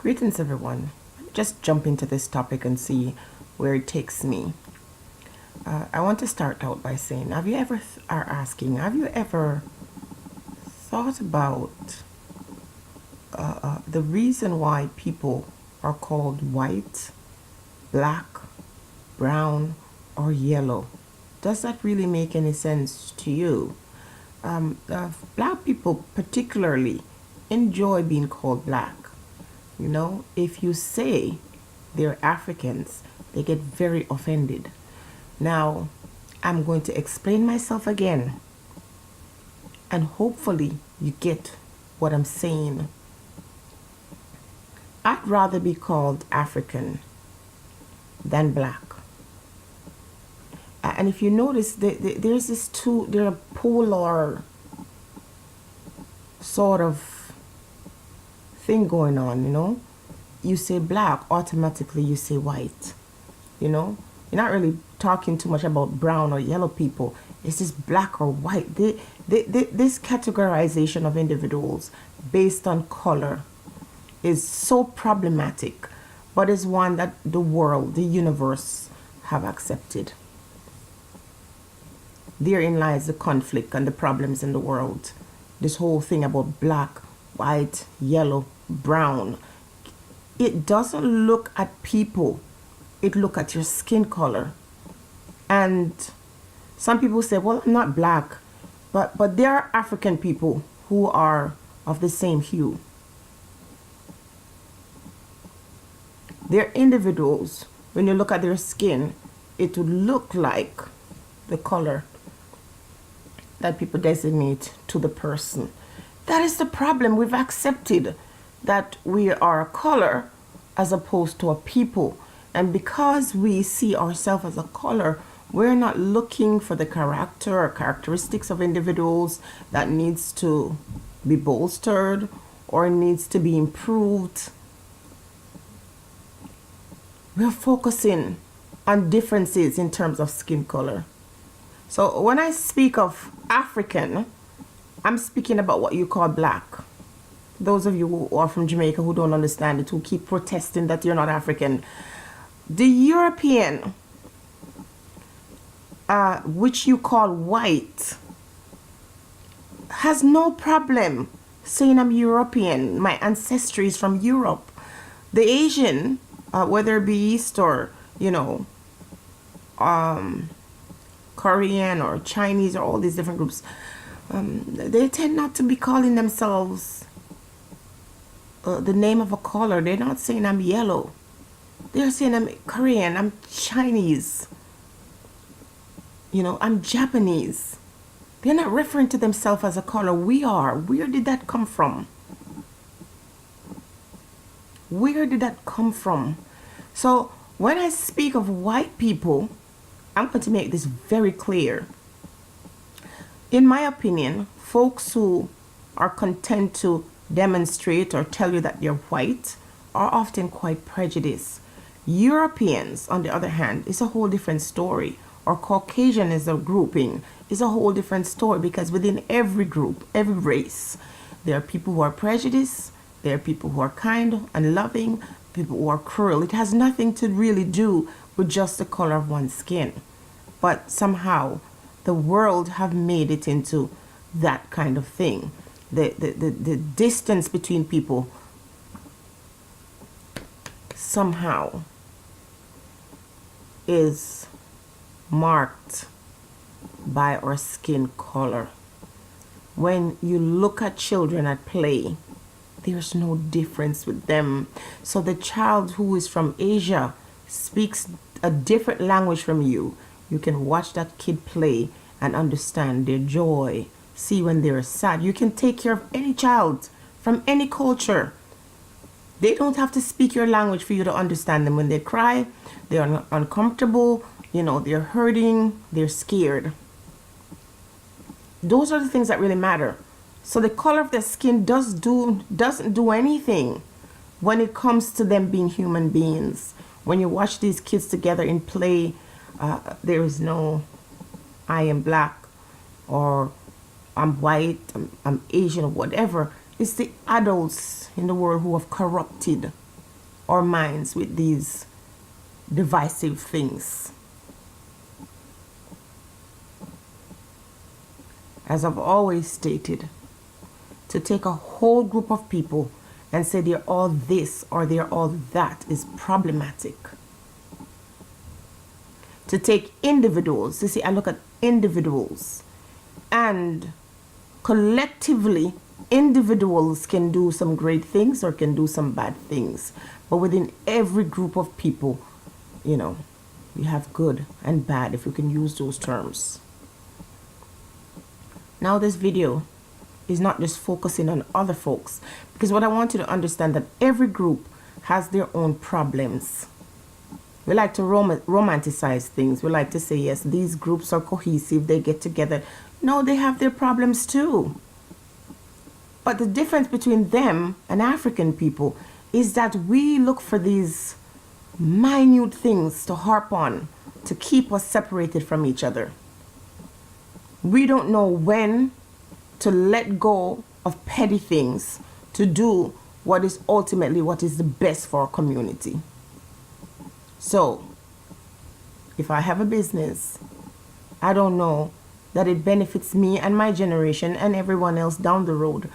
Greetings, everyone. Just jump into this topic and see where it takes me. I want to start out by saying, have you ever thought about the reason why people are called white, black, brown, or yellow? Does that really make any sense to you? Black people particularly enjoy being called black. You know, if you say they're Africans, they get very offended. Now, I'm going to explain myself again, and hopefully you get what I'm saying. I'd rather be called African than black. And if you notice, there's there are polar sort of thing going on, you know. You say black, automatically you say white, you know. You're not really talking too much about brown or yellow people. It's just black or white. This categorization of individuals based on color is so problematic, but is one that the world, the universe, have accepted. Therein lies the conflict and the problems in the world. This whole thing about black, white, yellow, brown. It doesn't look at people. It look at your skin color. And some people say, well, I'm not black, but there are African people who are of the same hue. They're individuals. When you look at their skin, it would look like the color that people designate to the person. That is the problem. We've accepted that we are a color as opposed to a people. And because we see ourselves as a color, we're not looking for the character or characteristics of individuals that needs to be bolstered or needs to be improved. We're focusing on differences in terms of skin color. So when I speak of African, I'm speaking about what you call black. Those of you who are from Jamaica who don't understand it, who keep protesting that you're not African. The European, which you call white, has no problem saying I'm European. My ancestry is from Europe. The Asian, whether it be East or, you know, Korean or Chinese or all these different groups, they tend not to be calling themselves the name of a color. They're not saying I'm yellow. They're saying I'm Korean, I'm Chinese, you know, I'm Japanese. They're not referring to themselves as a color. We are. Where did that come from? Where did that come from? So when I speak of white people, I'm going to make this very clear. In my opinion, folks who are content to demonstrate or tell you that they're white are often quite prejudiced. Europeans, on the other hand, is a whole different story. Or Caucasian as a grouping is a whole different story, because within every group, every race, there are people who are prejudiced, there are people who are kind and loving, people who are cruel. It has nothing to really do with just the color of one's skin. But somehow the world have made it into that kind of thing. The distance between people somehow is marked by our skin color. When you look at children at play, there's no difference with them. So the child who is from Asia speaks a different language from you. You can watch that kid play and understand their joy. See when they're sad. You can take care of any child from any culture. They don't have to speak your language for you to understand them. When they cry, they're uncomfortable, you know, they're hurting, they're scared. Those are the things that really matter. So the color of their skin doesn't do anything when it comes to them being human beings. When you watch these kids together in play, there is no I am black or I'm white, I'm Asian or whatever. It's the adults in the world who have corrupted our minds with these divisive things. As I've always stated, to take a whole group of people and say they're all this or they're all that is problematic. To take individuals, you see, I look at individuals, and collectively, individuals can do some great things or can do some bad things. But within every group of people, you know, you have good and bad, if you can use those terms. Now this video is not just focusing on other folks, because what I want you to understand that every group has their own problems. We like to romanticize things. We like to say, yes, these groups are cohesive, they get together. No, they have their problems too. But the difference between them and African people is that we look for these minute things to harp on to keep us separated from each other. We don't know when to let go of petty things to do what is ultimately what is the best for our community. So, if I have a business, I don't know that it benefits me and my generation and everyone else down the road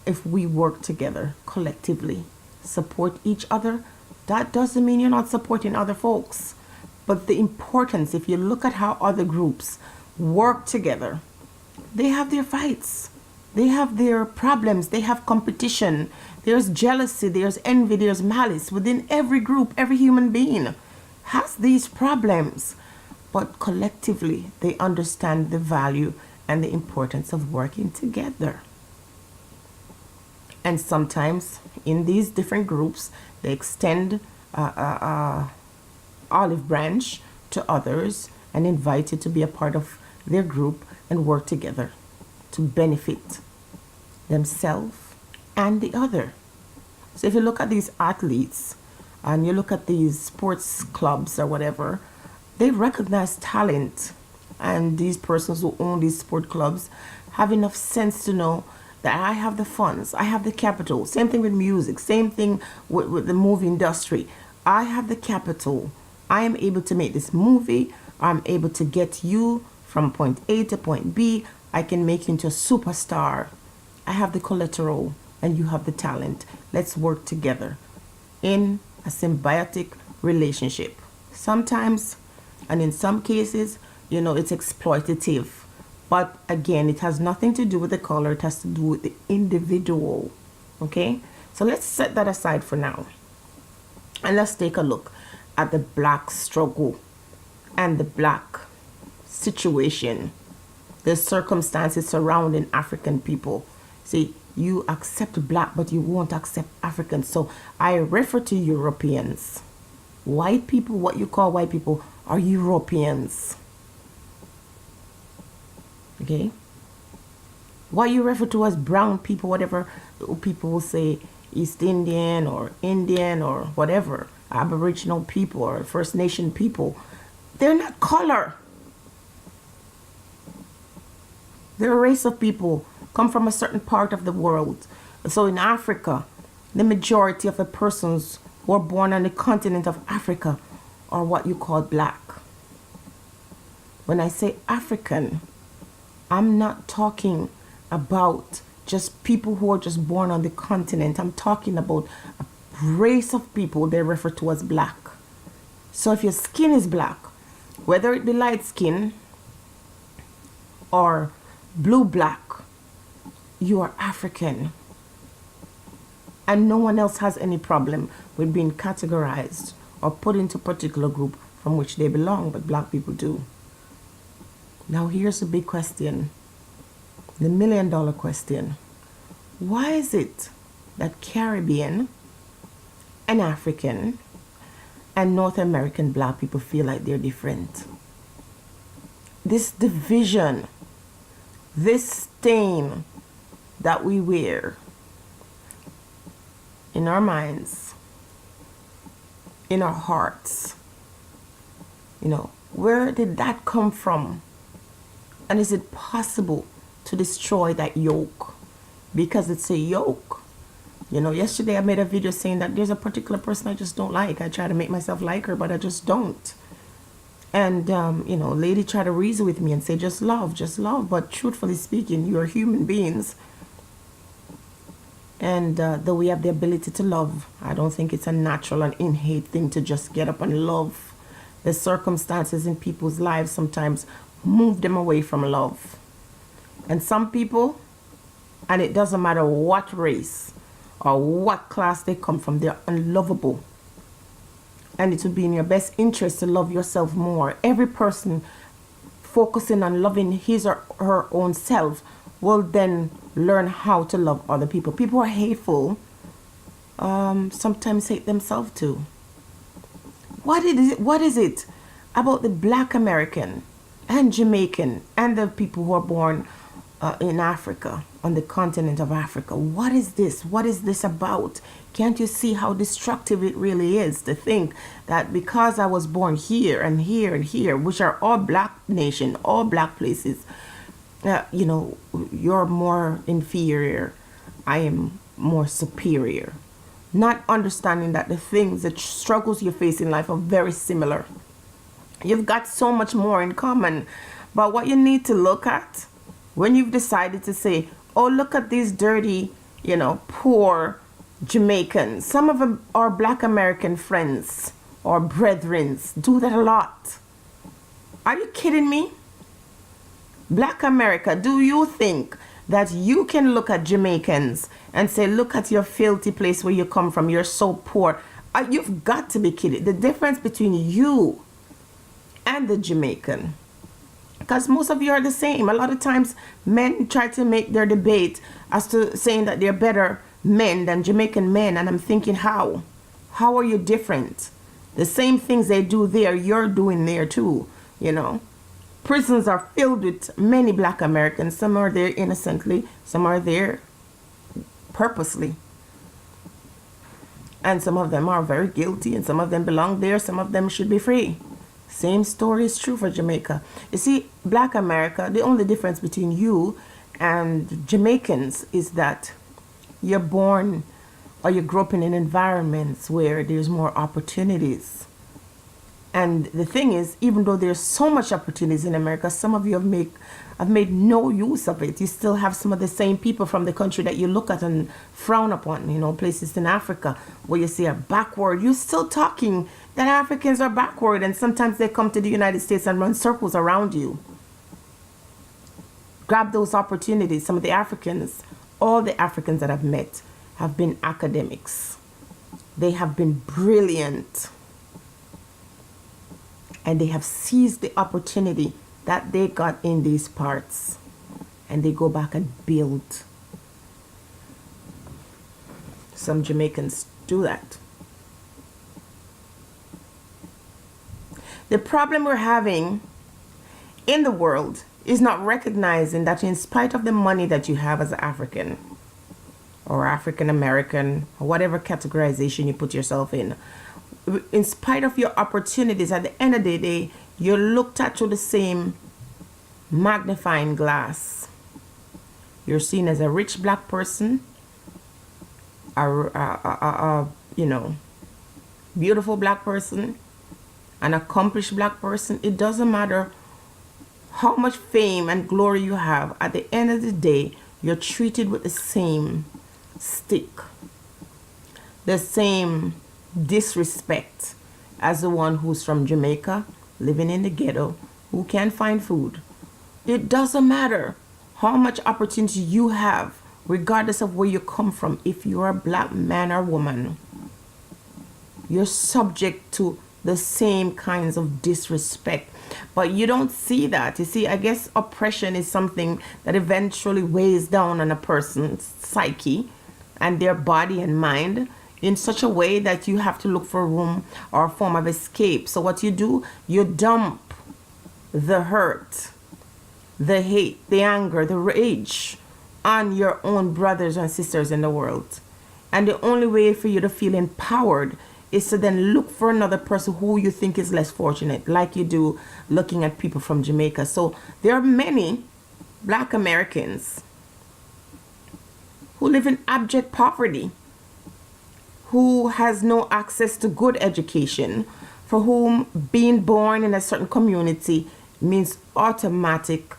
if we work together collectively, support each other. That doesn't mean you're not supporting other folks. But the importance, if you look at how other groups work together, they have their fights, they have their problems, they have competition, there's jealousy, there's envy, there's malice within every group. Every human being has these problems, but collectively they understand the value and the importance of working together. And sometimes in these different groups, they extend olive branch to others and invite you to be a part of their group and work together to benefit themselves and the other. So if you look at these athletes and you look at these sports clubs or whatever, they recognize talent, and these persons who own these sport clubs have enough sense to know that I have the funds, I have the capital. Same thing with music, same thing with the movie industry. I have the capital. I am able to make this movie. I'm able to get you from point A to point B. I can make you into a superstar. I have the collateral and you have the talent. Let's work together in a symbiotic relationship. Sometimes, and in some cases, you know, it's exploitative. But again, it has nothing to do with the color. It has to do with the individual. Okay? So let's set that aside for now. And let's take a look at the black struggle and the black situation, the circumstances surrounding African people. See, you accept black, but you won't accept Africans. So I refer to Europeans. White people, what you call white people, are Europeans. Okay? What you refer to as brown people, whatever people will say, East Indian or whatever, Aboriginal people or First Nation people, they're not color. They're a race of people, come from a certain part of the world. So in Africa, the majority of the persons who are born on the continent of Africa are what you call black. When I say African, I'm not talking about just people who are just born on the continent. I'm talking about a race of people they refer to as black. So if your skin is black, whether it be light skin or blue black, you are African. And no one else has any problem with being categorized or put into a particular group from which they belong, but black people do. Now here's the big question, the $1 million question. Why is it that Caribbean and African and North American black people feel like they're different? This division, this stain that we wear in our minds, in our hearts, you know, where did that come from? And is it possible to destroy that yoke? Because it's a yoke. You know, yesterday I made a video saying that there's a particular person I just don't like. I try to make myself like her, but I just don't. And, you know, lady tried to reason with me and say, just love, just love. But truthfully speaking, you're human beings. And though we have the ability to love, I don't think it's a natural and innate thing to just get up and love. The circumstances in people's lives sometimes move them away from love. And some people, and it doesn't matter what race or what class they come from, they're unlovable. And it would be in your best interest to love yourself more. Every person focusing on loving his or her own self will then learn how to love other people. People who are hateful sometimes hate themselves too. What is it about the Black American and Jamaican and the people who are born in Africa, on the continent of Africa? What is this? What is this about? Can't you see how destructive it really is to think that because I was born here and here and here, which are all black nation, all black places, you know, you're more inferior, I am more superior. Not understanding that the things, the struggles you face in life are very similar. You've got so much more in common. But what you need to look at when you've decided to say, oh, look at these dirty, you know, poor Jamaicans. Some of them are Black American friends or brethren. Do that a lot. Are you kidding me? Black America, do you think that you can look at Jamaicans and say, look at your filthy place where you come from, you're so poor? You've got to be kidding. The difference between you and the Jamaican, because most of you are the same. A lot of times men try to make their debate as to saying that they're better men than Jamaican men, and I'm thinking, how are you different? The same things they do there, you're doing there too. You know, prisons are filled with many Black Americans. Some are there innocently, some are there purposely, and some of them are very guilty, and some of them belong there, some of them should be free. Same story is true for Jamaica. You see, Black America, the only difference between you and Jamaicans is that you're born or you grew up in environments where there's more opportunities. And the thing is, even though there's so much opportunities in America, some of you have made no use of it. You still have some of the same people from the country that you look at and frown upon, you know, places in Africa where you say are backward. You're still talking that Africans are backward, and sometimes they come to the United States and run circles around you. Grab those opportunities. Some of the Africans, all the Africans that I've met have been academics. They have been brilliant. And they have seized the opportunity that they got in these parts. And they go back and build. Some Jamaicans do that. The problem we're having in the world is not recognizing that in spite of the money that you have as an African or African American or whatever categorization you put yourself in spite of your opportunities, at the end of the day, you're looked at through the same magnifying glass. You're seen as a rich Black person, you know, beautiful Black person, an accomplished Black person. It doesn't matter how much fame and glory you have. At the end of the day, you're treated with the same stick, the same disrespect as the one who's from Jamaica, living in the ghetto, who can't find food. It doesn't matter how much opportunity you have, regardless of where you come from. If you're a Black man or woman, you're subject to the same kinds of disrespect. But you don't see that. You see, I guess oppression is something that eventually weighs down on a person's psyche and their body and mind in such a way that you have to look for a room or a form of escape. So what you do, you dump the hurt, the hate, the anger, the rage on your own brothers and sisters in the world. And the only way for you to feel empowered is to then look for another person who you think is less fortunate, like you do looking at people from Jamaica. So there are many Black Americans who live in abject poverty. who has no access to good education, for whom being born in a certain community means automatically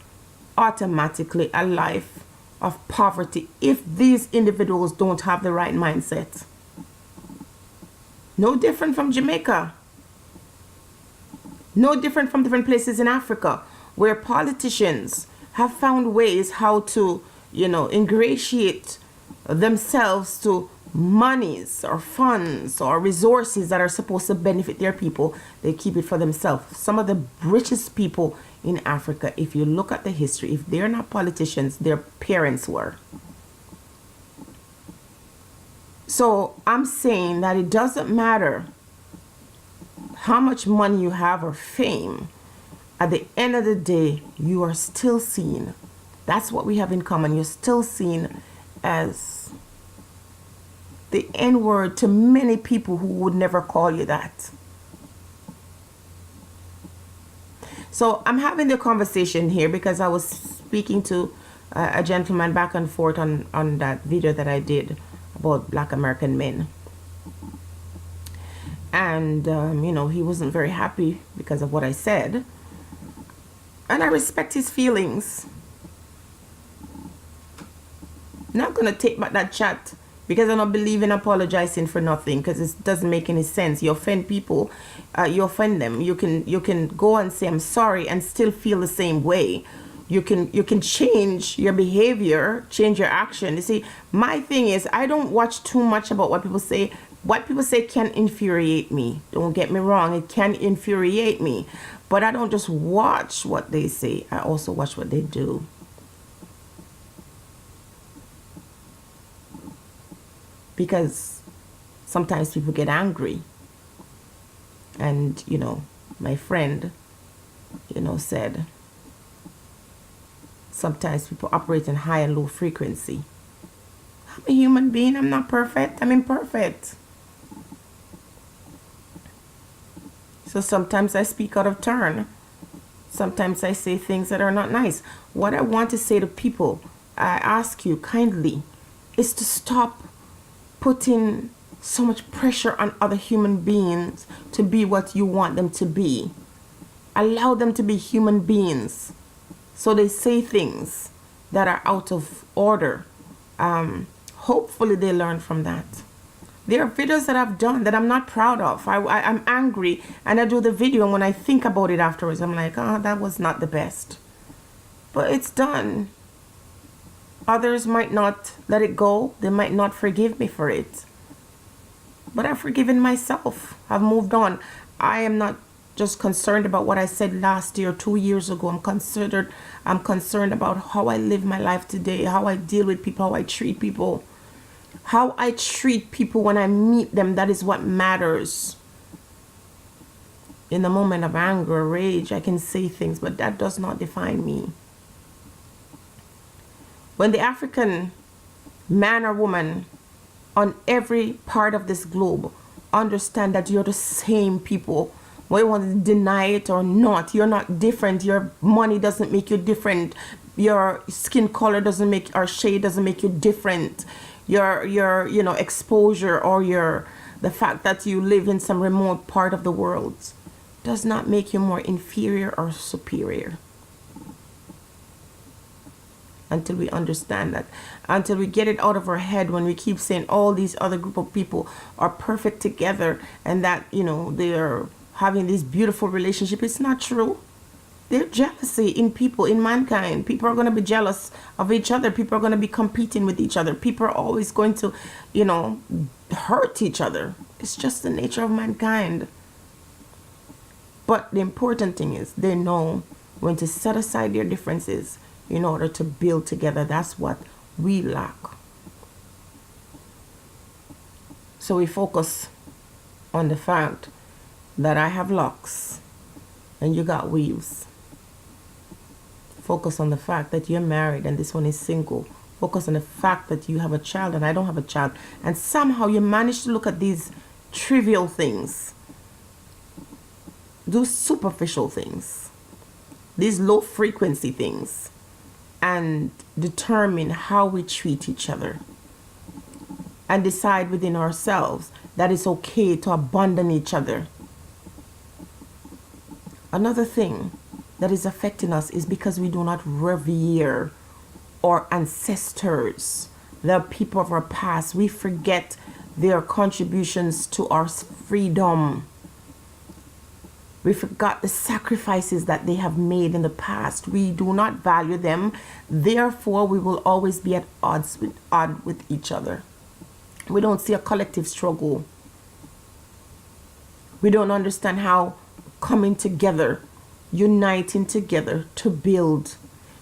a life of poverty if these individuals don't have the right mindset. No different from Jamaica. No different from different places in Africa where politicians have found ways how to, ingratiate themselves to monies or funds or resources that are supposed to benefit their people. They keep it for themselves. Some of the richest people in Africa, if you look at the history, if they're not politicians, their parents were. So I'm saying that it doesn't matter how much money you have or fame. At the end of the day, you are still seen. That's what we have in common. You're still seen as the N-word to many people who would never call you that. So I'm having the conversation here because I was speaking to a gentleman back and forth on that video that I did about Black American men. And, he wasn't very happy because of what I said. And I respect his feelings. Not going to take back that chat because I don't believe in apologizing for nothing, because it doesn't make any sense. You offend people, you offend them. You can go and say I'm sorry and still feel the same way. You can change your behavior, change your action. You see, my thing is I don't watch too much about what people say. What people say can infuriate me. Don't get me wrong, it can infuriate me. But I don't just watch what they say. I also watch what they do. Because sometimes people get angry. And, my friend, said, sometimes people operate in high and low frequency. I'm a human being. I'm not perfect. I'm imperfect. So sometimes I speak out of turn. Sometimes I say things that are not nice. What I want to say to people, I ask you kindly, is to stop putting so much pressure on other human beings to be what you want them to be. Allow them to be human beings. So they say things that are out of order. Hopefully they learn from that. There are videos that I've done that I'm not proud of. I'm angry and I do the video, and when I think about it afterwards, I'm like, that was not the best. But it's done. Others might not let it go. They might not forgive me for it. But I've forgiven myself. I've moved on. I am not just concerned about what I said last year, 2 years ago. I'm concerned about how I live my life today, how I deal with people, how I treat people. How I treat people when I meet them, that is what matters. In the moment of anger or rage, I can say things, but that does not define me. When the African man or woman on every part of this globe understand that you're the same people, whether you want to deny it or not, you're not different. Your money doesn't make you different. Your skin color doesn't make, or shade doesn't make you different. Your exposure or the fact that you live in some remote part of the world does not make you more inferior or superior. Until we understand that, until we get it out of our head when we keep saying all these other group of people are perfect together and that they are having this beautiful relationship. It's not true. There's jealousy in people, in mankind. People are going to be jealous of each other. People are going to be competing with each other. People are always going to, hurt each other. It's just the nature of mankind. But the important thing is they know when to set aside their differences in order to build together. That's what we lack. So we focus on the fact that I have locks and you got weaves. Focus on the fact that you're married and this one is single. Focus on the fact that you have a child and I don't have a child. And somehow you manage to look at these trivial things, those superficial things, these low frequency things, and determine how we treat each other. and decide within ourselves that it's okay to abandon each other. Another thing that is affecting us is because we do not revere our ancestors, the people of our past. We forget their contributions to our freedom. We forgot the sacrifices that they have made in the past. We do not value them. Therefore, we will always be at odds with each other. We don't see a collective struggle. We don't understand how coming together, uniting together to build.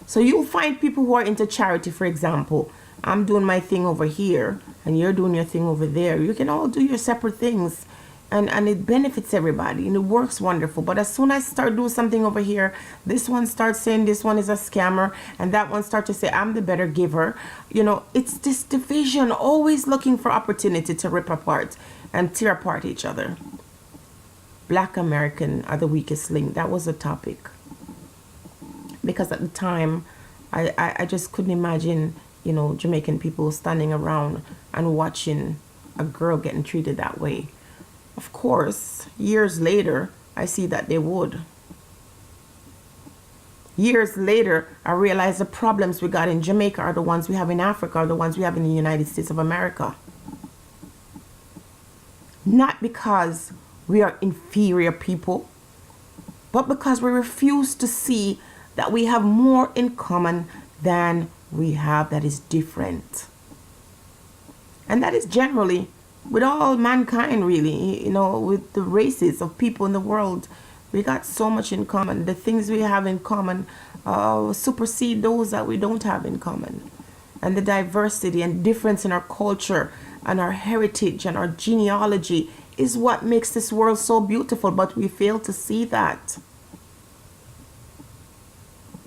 So you'll find people who are into charity, for example. I'm doing my thing over here and you're doing your thing over there. You can all do your separate things. And it benefits everybody and it works wonderful. But as soon as I start doing something over here, this one starts saying this one is a scammer, and that one starts to say I'm the better giver. You know, it's this division, always looking for opportunity to rip apart and tear apart each other. Black American are the weakest link. That was a topic. Because at the time, I just couldn't imagine, you know, Jamaican people standing around and watching a girl getting treated that way. Of course, years later, I see that they would. Years later, I realized the problems we got in Jamaica are the ones we have in Africa, are the ones we have in the United States of America. Not because we are inferior people, but because we refuse to see that we have more in common than we have that is different. And that is generally with all mankind, really, you know, with the races of people in the world. We got so much in common. The things we have in common supersede those that we don't have in common. And the diversity and difference in our culture and our heritage and our genealogy is what makes this world so beautiful, but we fail to see that.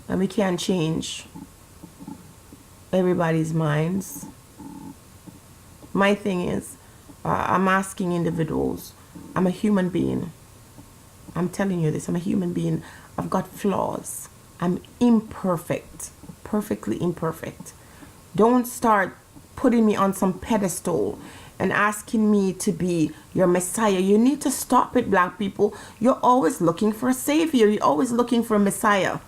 And we can't change everybody's minds. My thing is, I'm asking individuals, I'm a human being. I'm telling you this, I'm a human being. I've got flaws. I'm imperfect, perfectly imperfect. Don't start putting me on some pedestal and asking me to be your messiah. You need to stop it, black people. You're always looking for a savior. You're always looking for a messiah.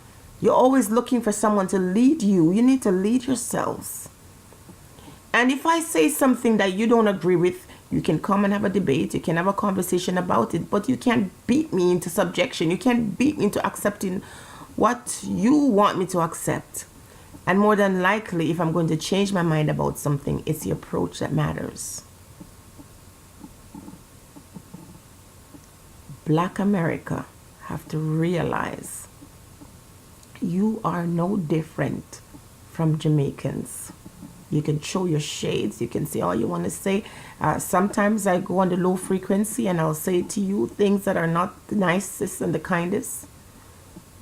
You're always looking for someone to lead you. You need to lead yourselves. And if I say something that you don't agree with, you can come and have a debate. You can have a conversation about it. But you can't beat me into subjection. You can't beat me into accepting what you want me to accept. And more than likely, if I'm going to change my mind about something, it's the approach that matters. Black America have to realize you are no different from Jamaicans. You can show your shades. You can say all you want to say. Sometimes I go on the low frequency and I'll say to you things that are not the nicest and the kindest.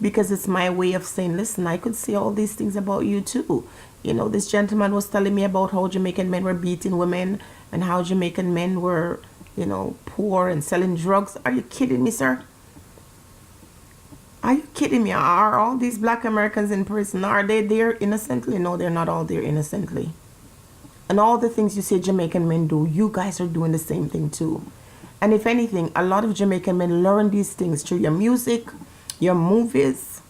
Because it's my way of saying, listen, I could say all these things about you too. You know, this gentleman was telling me about how Jamaican men were beating women and how Jamaican men were, you know, poor and selling drugs. Are you kidding me, sir? Are you kidding me? Are all these black Americans in prison? Are they there innocently? No, they're not all there innocently. And all the things you say Jamaican men do, you guys are doing the same thing too. And if anything, a lot of Jamaican men learn these things through your music, your movies,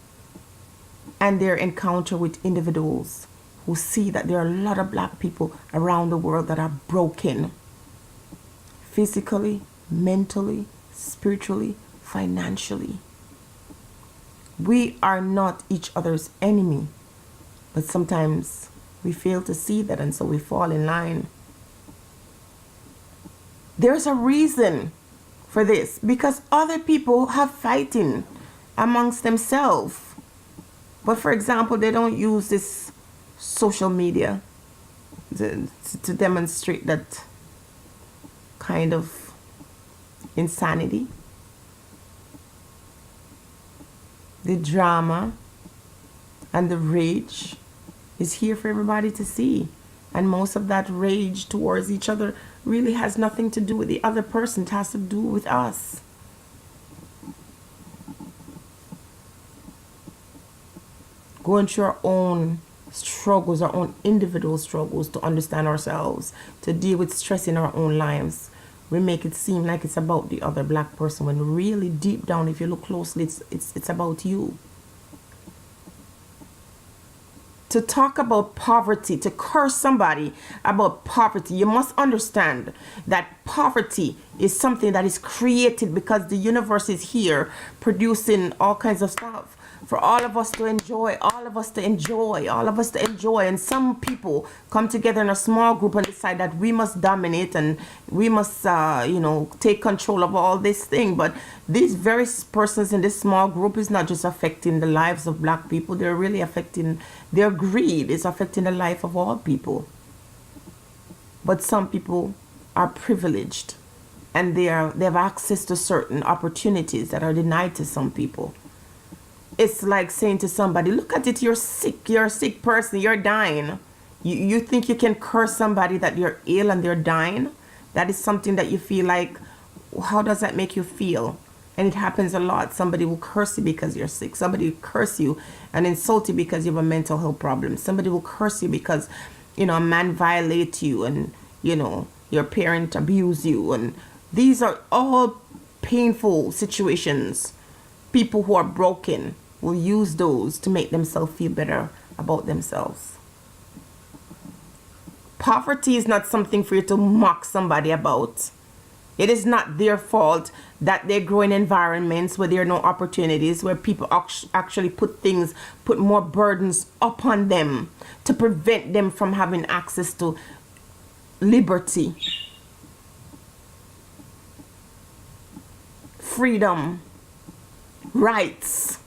and their encounter with individuals who see that there are a lot of black people around the world that are broken. Physically, mentally, spiritually, financially. We are not each other's enemy, but sometimes we fail to see that, and so we fall in line. There's a reason for this, because other people have fighting amongst themselves. But for example, they don't use this social media to demonstrate that kind of insanity. The drama and the rage is here for everybody to see. And most of that rage towards each other really has nothing to do with the other person. It has to do with us. Going through our own struggles, our own individual struggles to understand ourselves, to deal with stress in our own lives. We make it seem like it's about the other black person when really deep down, if you look closely, it's about you. To talk about poverty, to curse somebody about poverty, you must understand that poverty is something that is created because the universe is here producing all kinds of stuff for all of us to enjoy, all of us to enjoy, all of us to enjoy. And some people come together in a small group and decide that we must dominate and we must, take control of all this thing. But these very persons in this small group is not just affecting the lives of black people. They're really affecting, their greed is affecting the life of all people. But some people are privileged and they have access to certain opportunities that are denied to some people. It's like saying to somebody, look at it, you're sick, you're a sick person, you're dying. You think you can curse somebody that you're ill and they're dying? That is something that you feel like, how does that make you feel? And it happens a lot. Somebody will curse you because you're sick. Somebody will curse you and insult you because you have a mental health problem. Somebody will curse you because, a man violates you and, your parent abuse you. And these are all painful situations. People who are broken will use those to make themselves feel better about themselves. Poverty is not something for you to mock somebody about. It is not their fault that they grow in environments where there are no opportunities, where people actually put more burdens upon them to prevent them from having access to liberty, freedom, rights.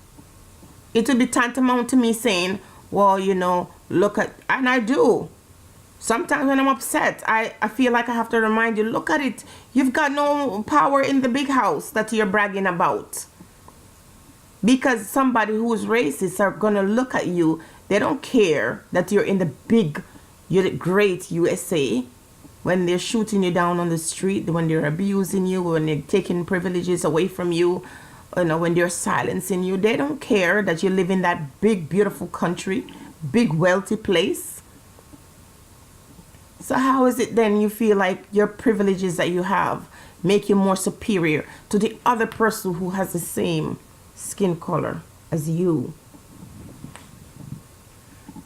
It would be tantamount to me saying, well, look at, and I do. Sometimes when I'm upset, I feel like I have to remind you, look at it. You've got no power in the big house that you're bragging about. Because somebody who's racist are going to look at you. They don't care that you're in you're the great USA. When they're shooting you down on the street, when they're abusing you, when they're taking privileges away from you, when they're silencing you, they don't care that you live in that big, beautiful country, big, wealthy place. So how is it then you feel like your privileges that you have make you more superior to the other person who has the same skin color as you?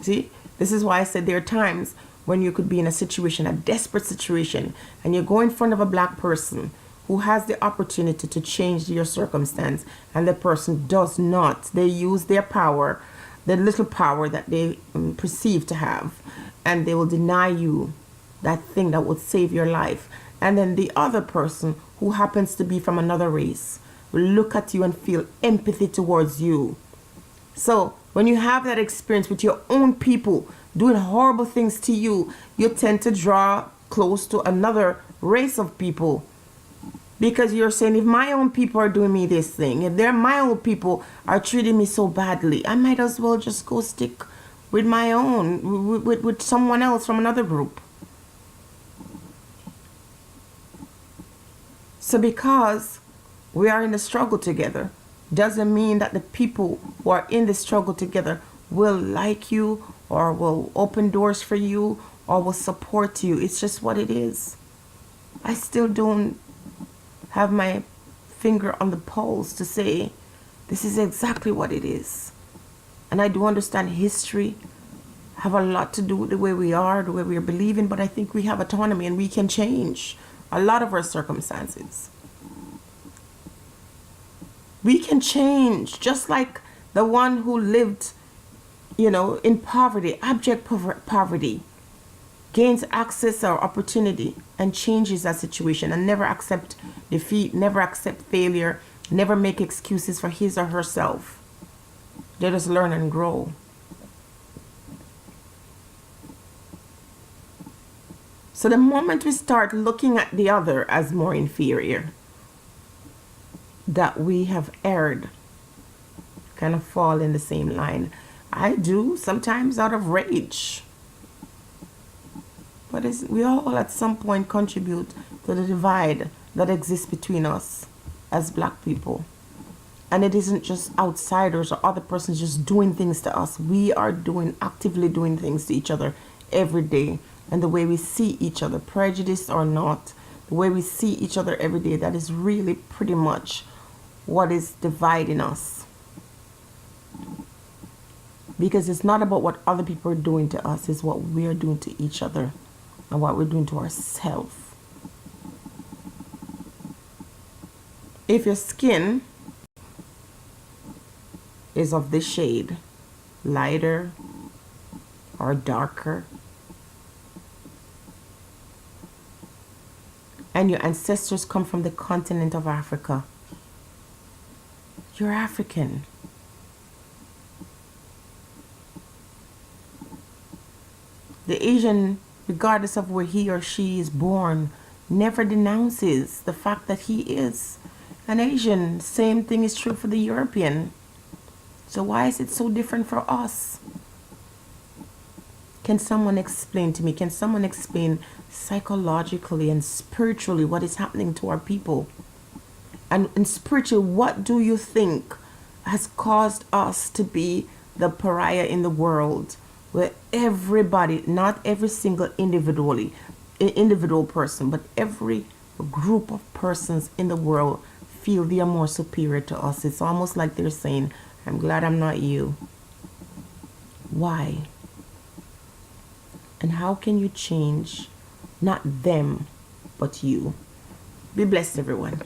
See, this is why I said there are times when you could be in a situation, a desperate situation, and you go in front of a black person who has the opportunity to change your circumstance, and the person does not. They use their power, the little power that they perceive to have, and they will deny you that thing that would save your life. And then the other person who happens to be from another race will look at you and feel empathy towards you. So when you have that experience with your own people doing horrible things to you, you tend to draw close to another race of people. Because you're saying, if my own people are doing me this thing, if my own people are treating me so badly, I might as well just go stick with my own, with someone else from another group. So because we are in the struggle together, doesn't mean that the people who are in the struggle together will like you or will open doors for you or will support you. It's just what it is. I still don't have my finger on the pulse to say this is exactly what it is. And I do understand history have a lot to do with the way we are, the way we are believing, but I think we have autonomy and we can change a lot of our circumstances. We can change, just like the one who lived, in poverty, abject poverty, gains access or opportunity and changes that situation and never accept defeat, never accept failure, never make excuses for his or herself. They just learn and grow. So the moment we start looking at the other as more inferior, that we have erred, kind of fall in the same line. I do, sometimes out of rage. But we all at some point contribute to the divide that exists between us as black people. And it isn't just outsiders or other persons just doing things to us. We are actively doing things to each other every day. And the way we see each other, prejudiced or not, the way we see each other every day, that is really pretty much what is dividing us. Because it's not about what other people are doing to us, it's what we're doing to each other and what we're doing to ourselves. If your skin is of this shade, lighter or darker, and your ancestors come from the continent of Africa, you're African. The Asian, regardless of where he or she is born, never denounces the fact that he is an Asian. Same thing is true for the European. So why is it so different for us? Can someone explain to me? Can someone explain psychologically and spiritually what is happening to our people? And spiritually, what do you think has caused us to be the pariah in the world, where everybody, not every single individual person, but every group of persons in the world feel they are more superior to us? It's almost like they're saying, I'm glad I'm not you. Why? And how can you change not them, but you? Be blessed, everyone.